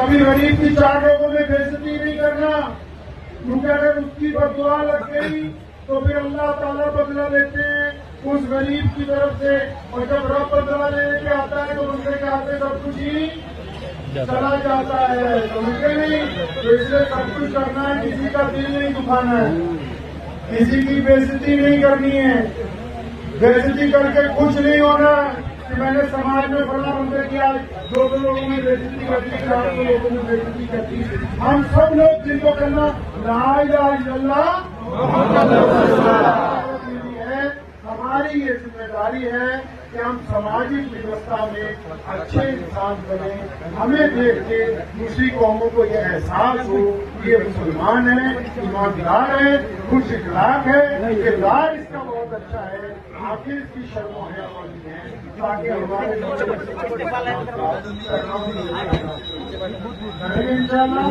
کبھی غریب کی 4 لوگوں میں بےعزتی نہیں کرنا، کیونکہ اگر اس کی بددعا لگ گئی تو پھر اللہ تعالیٰ بدلہ لیتے ہیں اس غریب کی طرف سے، اور جب رب بدلہ لینے کے آتا ہے تو بندے کے ہاتھ سے سب کچھ ہی چلا جاتا ہے، سمجھتے نہیں؟ تو اس لیے سب کچھ کرنا ہے، کسی کا دل نہیں دکھانا ہے، کسی کی بےعزتی نہیں کرنی ہے، بےعزتی کر کے خوش نہیں ہونا کہ میں نے سماج میں بڑا بندے کیا، 2 لوگوں میں بےعزتی کرتی، 4 لوگوں میں بےعزتی کرتی۔ ہم سب لوگ جن کو کرنا لا الہ الا اللہ محمد رسول اللہ ہے، ہماری یہ ذمہ داری ہے کہ ہم سماجی ویوستھا میں اچھے انسان بنیں، ہمیں دیکھ کے دوسری قوموں کو یہ احساس ہو کہ یہ مسلمان ہیں، ایماندار ہے، خوش اخلاق ہے، کردار اس کا بہت اچھا ہے، آخر اس کی شرم و حیا والی ہے، تاکہ ہمارے انشاءاللہ